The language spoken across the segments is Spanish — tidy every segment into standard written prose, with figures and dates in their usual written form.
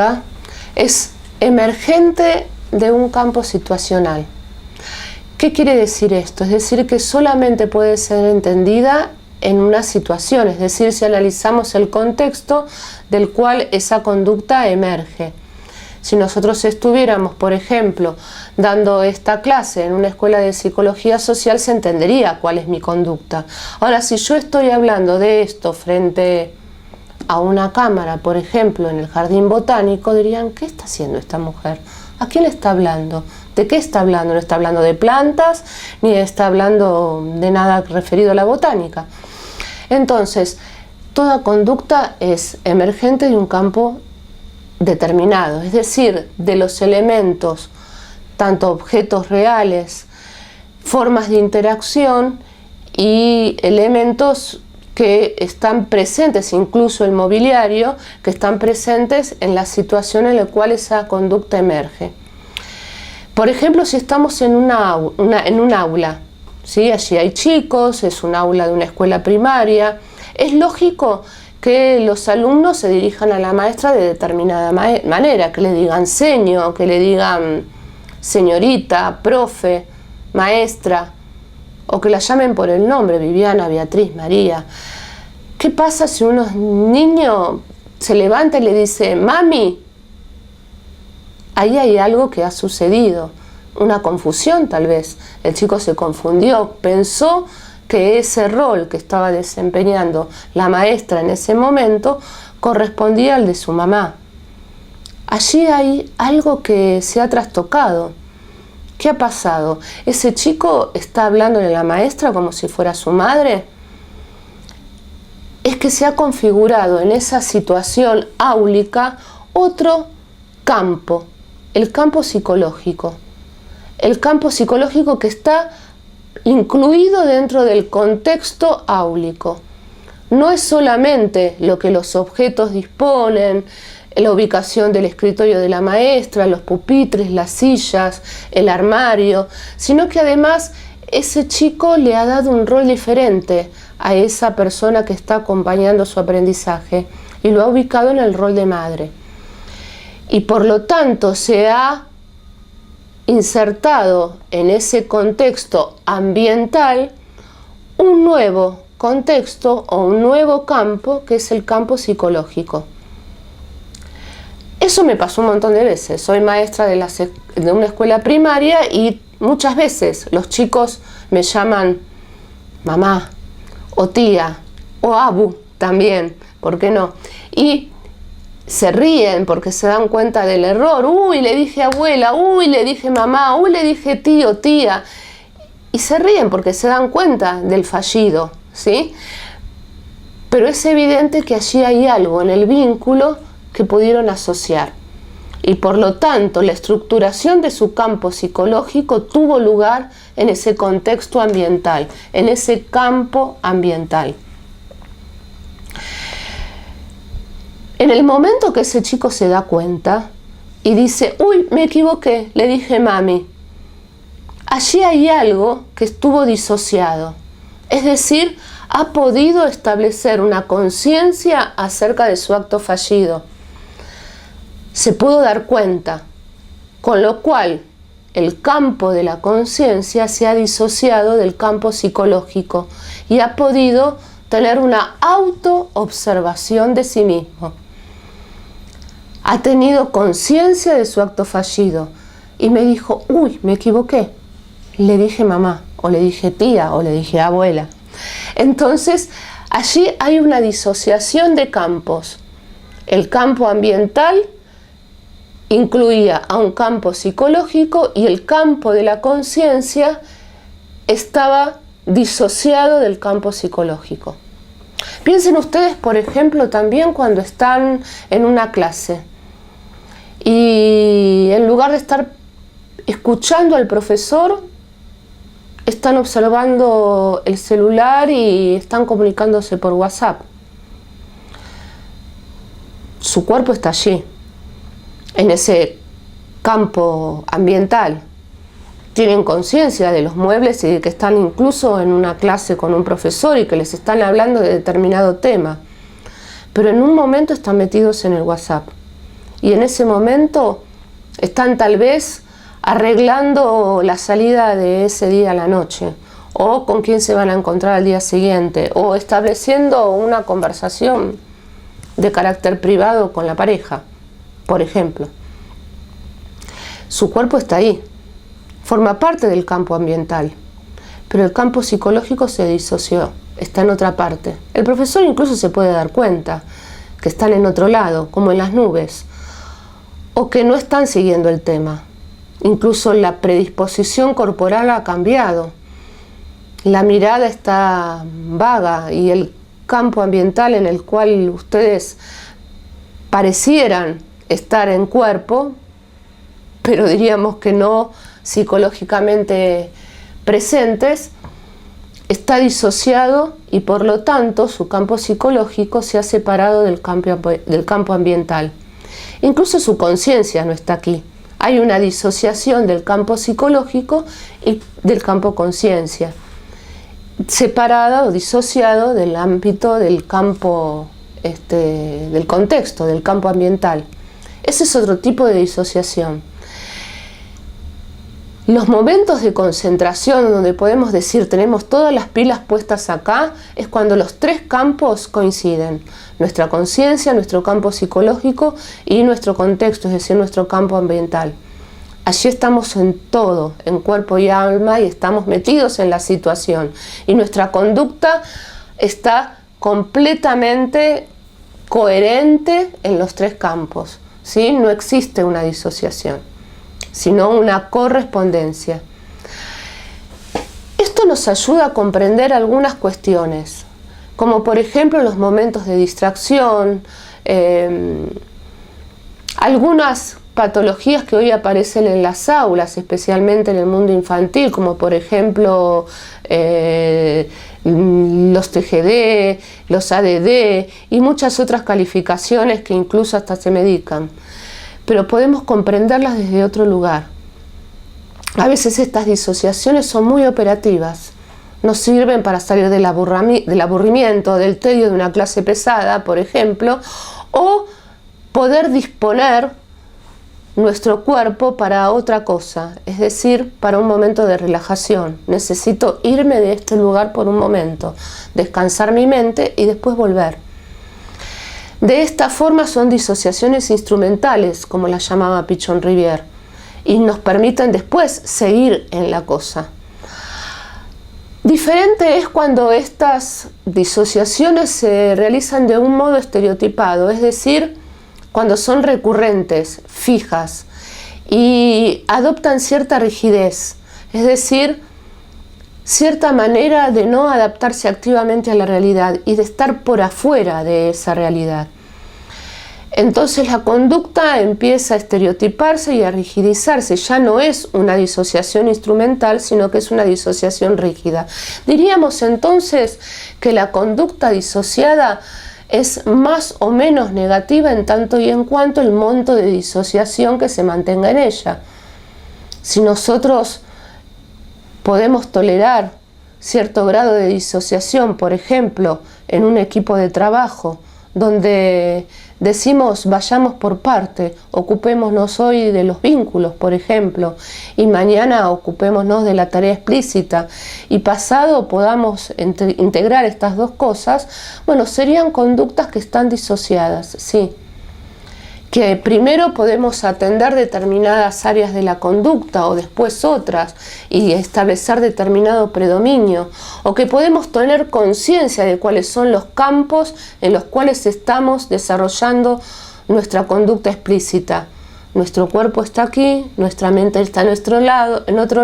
conducta es emergente de un campo situacional. ¿Qué quiere decir esto? Es decir, que solamente puede ser entendida en una situación, es decir, si analizamos el contexto del cual esa conducta emerge. Si nosotros estuviéramos, por ejemplo, dando esta clase en una escuela de psicología social, se entendería cuál es mi conducta. Ahora, si yo estoy hablando de esto frente a una cámara, por ejemplo, en el jardín botánico, dirían, ¿qué está haciendo esta mujer? ¿A quién le está hablando? ¿De qué está hablando? No está hablando de plantas, ni está hablando de nada referido a la botánica. Entonces, toda conducta es emergente de un campo determinado, es decir, de los elementos, tanto objetos reales, formas de interacción y elementos que están presentes, incluso el mobiliario, que están presentes en la situación en la cual esa conducta emerge. Por ejemplo, si estamos en un aula, ¿sí? Allí hay chicos, es un aula de una escuela primaria, es lógico que los alumnos se dirijan a la maestra de determinada manera, que le digan seño, que le digan señorita, profe, maestra, o que la llamen por el nombre, Viviana, Beatriz, María. ¿Qué pasa si un niño se levanta y le dice mami? Ahí hay algo que ha sucedido, una confusión tal vez. El chico se confundió, pensó que ese rol que estaba desempeñando la maestra en ese momento correspondía al de su mamá. Allí hay algo que se ha trastocado. ¿Qué ha pasado? ¿Ese chico está hablándole a la maestra como si fuera su madre? Es que se ha configurado en esa situación áulica otro campo, el campo psicológico. El campo psicológico que está incluido dentro del contexto áulico. No es solamente lo que los objetos disponen, la ubicación del escritorio de la maestra, los pupitres, las sillas, el armario, sino que además ese chico le ha dado un rol diferente a esa persona que está acompañando su aprendizaje y lo ha ubicado en el rol de madre. Y por lo tanto se ha insertado en ese contexto ambiental un nuevo contexto o un nuevo campo que es el campo psicológico. Eso me pasó un montón de veces. Soy maestra de una escuela primaria y muchas veces los chicos me llaman mamá o tía o abu también, ¿por qué no? Y se ríen porque se dan cuenta del error. Uy, le dije abuela, uy, le dije mamá, uy, le dije tío, tía. Y se ríen porque se dan cuenta del fallido, ¿sí? Pero es evidente que allí hay algo en el vínculo que pudieron asociar. Y por lo tanto, la estructuración de su campo psicológico tuvo lugar en ese contexto ambiental, en ese campo ambiental. En el momento que ese chico se da cuenta y dice, uy, me equivoqué, le dije mami, allí hay algo que estuvo disociado. Es decir, ha podido establecer una conciencia acerca de su acto fallido. Se pudo dar cuenta, con lo cual el campo de la conciencia se ha disociado del campo psicológico y ha podido tener una autoobservación de sí mismo. Ha tenido conciencia de su acto fallido y me dijo, uy, me equivoqué. Le dije mamá, o le dije tía, o le dije abuela. Entonces, allí hay una disociación de campos. El campo ambiental incluía a un campo psicológico y el campo de la conciencia estaba disociado del campo psicológico. Piensen ustedes, por ejemplo, también cuando están en una clase y en lugar de estar escuchando al profesor, están observando el celular y están comunicándose por WhatsApp. Su cuerpo está allí, en ese campo ambiental. Tienen conciencia de los muebles y de que están incluso en una clase con un profesor y que les están hablando de determinado tema. Pero en un momento están metidos en el WhatsApp. y en ese momento están tal vez arreglando la salida de ese día a la noche, o con quién se van a encontrar al día siguiente, o estableciendo una conversación de carácter privado con la pareja, por ejemplo. Su cuerpo está ahí, forma parte del campo ambiental, pero el campo psicológico se disoció, está en otra parte. El profesor incluso se puede dar cuenta que están en otro lado, como en las nubes, o que no están siguiendo el tema. Incluso la predisposición corporal ha cambiado. La mirada está vaga y el campo ambiental en el cual ustedes parecieran estar en cuerpo, pero diríamos que no psicológicamente presentes, está disociado y por lo tanto su campo psicológico se ha separado del campo ambiental. Incluso su conciencia no está aquí. Hay una disociación del campo psicológico y del campo conciencia, separada o disociado del ámbito del campo, del contexto, del campo ambiental. Ese es otro tipo de disociación. Los momentos de concentración donde podemos decir tenemos todas las pilas puestas acá es cuando los tres campos coinciden. Nuestra conciencia, nuestro campo psicológico y nuestro contexto, es decir, nuestro campo ambiental. Allí estamos en todo, en cuerpo y alma, y estamos metidos en la situación. Y nuestra conducta está completamente coherente en los tres campos, ¿sí? No existe una disociación, sino una correspondencia. Esto nos ayuda a comprender algunas cuestiones, como por ejemplo los momentos de distracción, algunas patologías que hoy aparecen en las aulas, especialmente en el mundo infantil, como por ejemplo los TGD, los ADD y muchas otras calificaciones que incluso hasta se medican. Pero podemos comprenderlas desde otro lugar. A veces estas disociaciones son muy operativas, nos sirven para salir del aburrimiento, del tedio de una clase pesada, por ejemplo, o poder disponer nuestro cuerpo para otra cosa, es decir, para un momento de relajación. Necesito irme de este lugar por un momento, descansar mi mente y después volver. De esta forma son disociaciones instrumentales, como las llamaba Pichon Rivière, y nos permiten después seguir en la cosa. Diferente es cuando estas disociaciones se realizan de un modo estereotipado, es decir, cuando son recurrentes, fijas, y adoptan cierta rigidez, es decir, cierta manera de no adaptarse activamente a la realidad y de estar por afuera de esa realidad. Entonces la conducta empieza a estereotiparse y a rigidizarse. Ya no es una disociación instrumental, sino que es una disociación rígida. Diríamos entonces que la conducta disociada es más o menos negativa en tanto y en cuanto el monto de disociación que se mantenga en ella. Si nosotros podemos tolerar cierto grado de disociación, por ejemplo, en un equipo de trabajo, donde decimos vayamos por parte, ocupémonos hoy de los vínculos, por ejemplo, y mañana ocupémonos de la tarea explícita, y pasado podamos integrar estas dos cosas, bueno, serían conductas que están disociadas, sí. Que primero podemos atender determinadas áreas de la conducta o después otras y establecer determinado predominio, o que podemos tener conciencia de cuáles son los campos en los cuales estamos desarrollando nuestra conducta explícita. Nuestro cuerpo está aquí, nuestra mente está en otro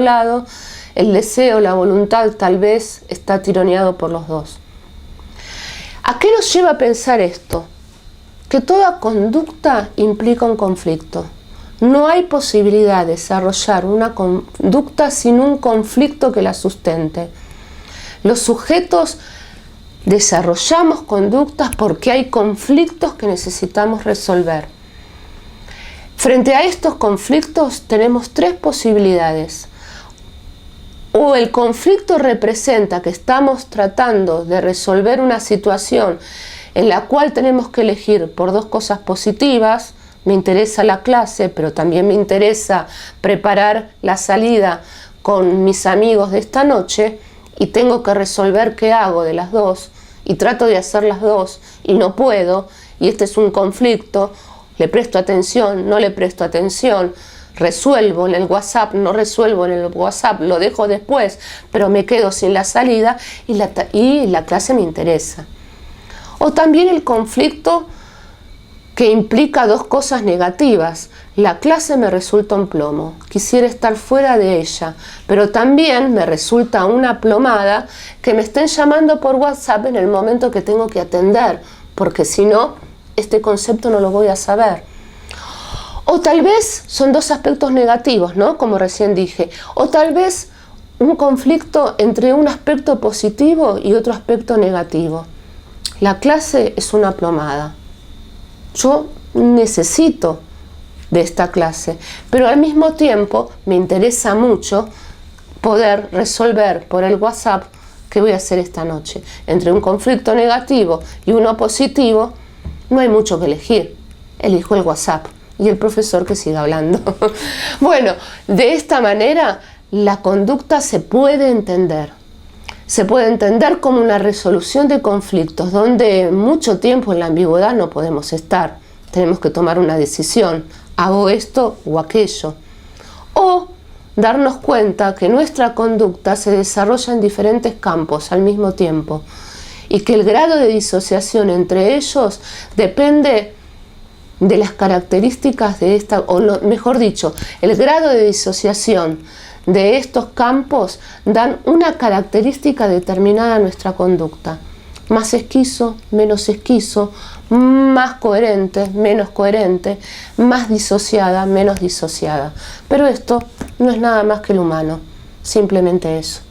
lado, el deseo, la voluntad tal vez está tironeado por los dos. ¿A qué nos lleva a pensar esto? Que toda conducta implica un conflicto. No hay posibilidad de desarrollar una conducta sin un conflicto que la sustente. Los sujetos desarrollamos conductas porque hay conflictos que necesitamos resolver. Frente a estos conflictos tenemos tres posibilidades. O el conflicto representa que estamos tratando de resolver una situación en la cual tenemos que elegir por dos cosas positivas, me interesa la clase, pero también me interesa preparar la salida con mis amigos de esta noche y tengo que resolver qué hago de las dos y trato de hacer las dos y no puedo y este es un conflicto, le presto atención, no le presto atención, resuelvo en el WhatsApp, no resuelvo en el WhatsApp, lo dejo después, pero me quedo sin la salida y la clase me interesa. O también el conflicto que implica dos cosas negativas. La clase me resulta un plomo, quisiera estar fuera de ella, pero también me resulta una plomada que me estén llamando por WhatsApp en el momento que tengo que atender, porque si no, este concepto no lo voy a saber. O tal vez son dos aspectos negativos, ¿no? Como recién dije. O tal vez un conflicto entre un aspecto positivo y otro aspecto negativo. La clase es una plomada. Yo necesito de esta clase, pero al mismo tiempo me interesa mucho poder resolver por el WhatsApp qué voy a hacer esta noche. Entre un conflicto negativo y uno positivo, no hay mucho que elegir. Elijo el WhatsApp y el profesor que siga hablando. Bueno, de esta manera la conducta se puede entender. Se puede entender como una resolución de conflictos donde mucho tiempo en la ambigüedad no podemos estar. Tenemos que tomar una decisión, hago esto o aquello. O darnos cuenta que nuestra conducta se desarrolla en diferentes campos al mismo tiempo y que el grado de disociación entre ellos depende de las características de esta, o mejor dicho, el grado de disociación de estos campos dan una característica determinada a nuestra conducta. Más esquizo, menos esquizo, más coherente, menos coherente, más disociada, menos disociada. Pero esto no es nada más que el humano, simplemente eso.